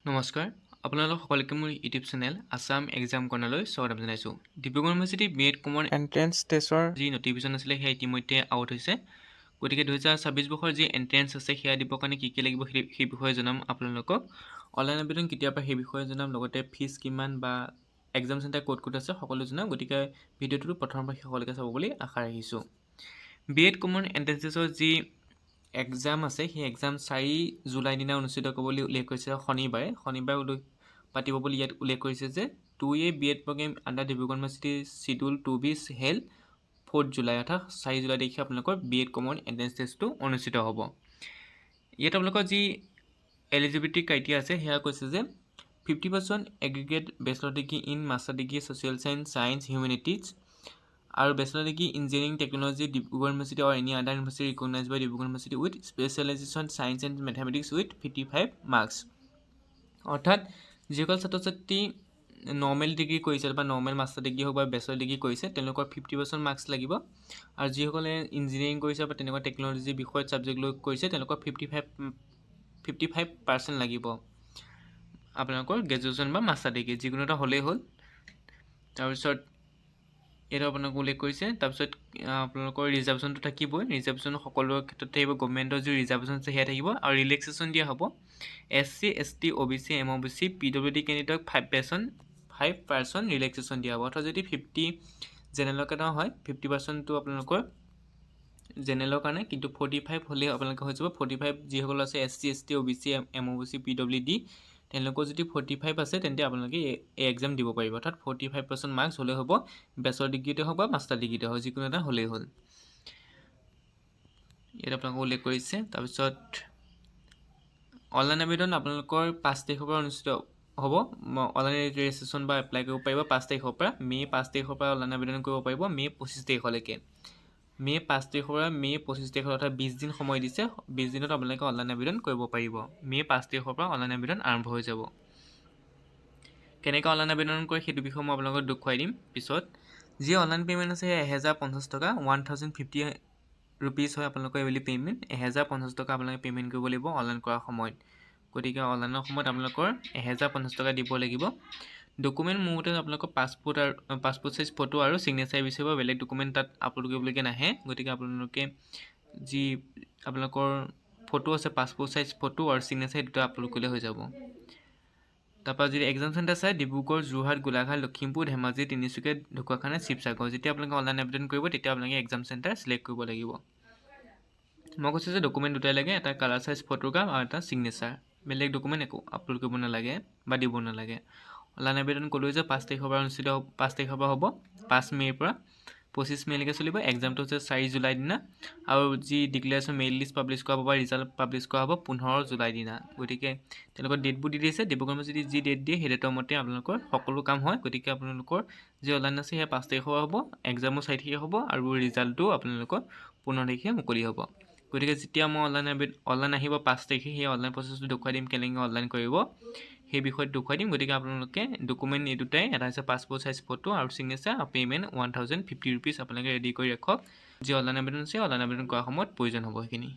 নমস্কাৰ আপোনালোক সকলোকে মোৰ ইউটিউব চেনেল আসাম এক্সাম কৰ্ণাৰলৈ স্বাগতম জনাইছোঁ। Dibrugarh university BEd common entrance টেষ্টৰ যি নটিফিকেশ্যন আছিলে সেয়া ইতিমধ্যে আউট হৈছে। গতিকে 2026 বৰ্ষৰ যি এণ্ট্ৰেন্স আছে সেয়া দিবৰ কাৰণে কি লাগিব সেই বিষয়ে জনাম আপোনালোকক। অনলাইন আবেদন কেতিয়াৰ পৰা সেই বিষয়ে জনাম, লগতে ফিজ কিমান বা এক্সাম চেণ্টাৰ ক'ত আছে সকলো জনাম। গতিকে ভিডিঅ'টো প্ৰথমৰ পৰা শেষলৈকে চাব বুলি আশা ৰাখিছোঁ। বিএড কমন এণ্ট্ৰেন্স টেষ্টৰ যি এক্সাম আছে সেই এক্সাম 4 জুলাই দিনা অনুষ্ঠিত কৰিব বুলি উল্লেখ কৰিছে। শনিবাৰে পাতিব বুলি ইয়াত উল্লেখ কৰিছে যে 2A BEd programme under Dibrugarh university schedule 2B held 4 July অৰ্থাৎ 4 জুলাই তাৰিখে আপোনালোকৰ বিএড কমন এণ্ট্ৰেন্স টেষ্টটো অনুষ্ঠিত হ'ব। ইয়াত আপোনালোকৰ যি এলিজিবিলিটি ক্ৰাইটেৰিয়া আছে সেয়া কৈছে যে 50% aggregate bachelor degree in master degree social science humanities আৰু bachelor degree engineering technology Dibrugarh university or any other university recognise by Dibrugarh university with specialisation science and mathematics with 55 marks. অৰ্থাৎ যিসকল ছাত্ৰ ছাত্ৰী নৰ্মেল ডিগ্ৰী কৰিছে বা নৰ্মেল মাষ্টাৰ ডিগ্ৰী হওক বা bachelor degree কৰিছে তেওঁলোকৰ 50% মাৰ্কছ লাগিব, আৰু যিসকলে ইঞ্জিনিয়াৰিং কৰিছে বা তেনেকুৱা টেকনলজি বিষয়ত ছাবজেক্ট লৈ কৰিছে তেওঁলোকৰ 55% লাগিব আপোনালোকৰ গ্ৰেজুৱেশ্যন বা মাষ্টাৰ ডিগ্ৰী যিকোনো এটা হ'লেই হ'ল। তাৰপিছত এইটো আপোনালোক উল্লেখ কৰিছে। তাৰপিছত আপোনালোকৰ ৰিজাৰ্ভেশ্যনটো থাকিবই, ৰিজাৰ্ভেশ্যন সকলো ক্ষেত্ৰত থাকিব। গভৰ্ণমেণ্টৰ যি ৰিজাৰ্ভেশ্যন আছে সেয়া থাকিব, আৰু ৰিলেক্সেশ্যন দিয়া হ'ব SC ST OBC MOBC PWD কেণ্ডিডেটক 5% relaxation দিয়া হ'ব। অৰ্থাৎ যদি 50 জেনেৰেলৰ কাৰণে হয় 50%টো আপোনালোকৰ জেনেৰেলৰ কাৰণে, কিন্তু 45 হ'লে আপোনালোকে হৈ যাব। 45 যিসকল আছে SC ST OBC MOBC PWD তেওঁলোকৰ যদি 45 আছে তেন্তে আপোনালোকে এই এক্সাম দিব পাৰিব। অৰ্থাৎ 45% মাৰ্কছ হ'লে হ'ব, বেচেলৰ ডিগ্ৰীতে হওক বা মাষ্টাৰ ডিগ্ৰীতে হওক যিকোনো এটা হ'লেই হ'ল। ইয়াত আপোনালোকে উল্লেখ কৰিছে। তাৰপিছত অনলাইন আবেদন আপোনালোকৰ 5 তাৰিখৰ পৰা অনুষ্ঠিত হ'ব। অনলাইন ৰেজিষ্ট্ৰেশ্যন বা এপ্লাই কৰিব পাৰিব 5 তাৰিখৰ পৰা। মে' 5 তাৰিখৰ পৰা অনলাইন আবেদন কৰিব পাৰিব মে' 25 তাৰিখলৈকে। মে' 5 তাৰিখৰ পৰা মে' 25 তাৰিখৰ অৰ্থাৎ 20 দিন সময় দিছে। 20 দিনত আপোনালোকে অনলাইন আবেদন কৰিব পাৰিব। মে' 5 তাৰিখৰ পৰা অনলাইন আবেদন আৰম্ভ হৈ যাব। কেনেকৈ অনলাইন আবেদন কৰে সেইটো বিষয়ে মই আপোনালোকক দেখুৱাই দিম পিছত। যি অনলাইন পে'মেণ্ট আছে 1050 টকা 1050 ৰুপিজ হয় আপোনালোকৰ এইবুলি পে'মেণ্ট। 1050 টকা আপোনালোকে পে'মেণ্ট কৰিব লাগিব অনলাইন কৰাৰ সময়ত। গতিকে অনলাইনৰ সময়ত আপোনালোকৰ 1050 টকা দিব লাগিব। ডকুমেণ্ট মোৰ মতে আপোনালোকৰ পাছপোৰ্ট চাইজ ফটো আৰু ছিগনেচাৰ বিচাৰিব, বেলেগ ডকুমেণ্ট তাত আপলোড কৰিবলগীয়া নাহে। গতিকে আপোনালোকে যি আপোনালোকৰ ফটো আছে পাছপোৰ্ট চাইজ ফটো আৰু ছিগনেচাৰ দুটা আপলোড কৰিলে হৈ যাব। তাৰপৰা যদি এক্সাম চেণ্টাৰ চাই ডিব্ৰুগড়, যোৰহাট, গোলাঘাট, লখিমপুৰ, ধেমাজি, তিনিচুকীয়া, ঢকুৱাখানা, শিৱসাগৰ। যেতিয়া আপোনালোকে অনলাইন আবেদন কৰিব তেতিয়া আপোনালোকে এক্সাম চেণ্টাৰ চিলেক্ট কৰিব লাগিব। মই কৈছোঁ যে ডকুমেণ্ট দুটাই লাগে, এটা কালাৰ চাইজ ফটোগ্ৰাফ আৰু এটা ছিগনেচাৰ। বেলেগ ডকুমেণ্ট একো আপলোড কৰিব নালাগে বা দিব নালাগে। অনলাইন আবেদন ক'লোঁ যে 5 তাৰিখৰ পৰা অনুষ্ঠিত 5 তাৰিখৰ পৰা হ'ব, 5 মে'ৰ পৰা 25 মে'লৈকে চলিব। এক্সামটো হৈছে 4 জুলাই দিনা, আৰু যি ডিক্লেৰেশ্যন মেৰিট লিষ্ট পাব্লিছ কৰা হ'ব বা ৰিজাল্ট পাব্লিছ কৰা হ'ব 15 জুলাই দিনা। গতিকে তেওঁলোকৰ ডেটবোৰ দি দিছে। ডিব্ৰুগড় ইউনিভাৰ্চিটি যি ডেট দিয়ে সেই ডেটৰ মতে আপোনালোকৰ সকলো কাম হয়। গতিকে আপোনালোকৰ যি অনলাইন আছে সেয়া 5 তাৰিখৰ পৰা হ'ব, এক্সামো 4 তাৰিখে হ'ব, আৰু ৰিজাল্টটো আপোনালোকৰ 15 তাৰিখে মুকলি হ'ব। গতিকে যেতিয়া মই অনলাইন আহিব 5 তাৰিখে সেই অনলাইন প্ৰচেছটো দেখুৱাই দিম, কেনেকৈ অনলাইন কৰিব সেই বিষয়ত দেখুৱাই দিম। গতিকে আপোনালোকে ডকুমেণ্ট এই দুটাই, এটা হৈছে পাছপোৰ্ট চাইজ ফটো আৰু ছিগনেচাৰ, আৰু পে'মেণ্ট 1050 ৰুপিজ আপোনালোকে ৰেডি কৰি ৰাখক। যি অনলাইন আবেদন আছে অনলাইন আবেদন কৰাৰ সময়ত প্ৰয়োজন হ'ব সেইখিনি।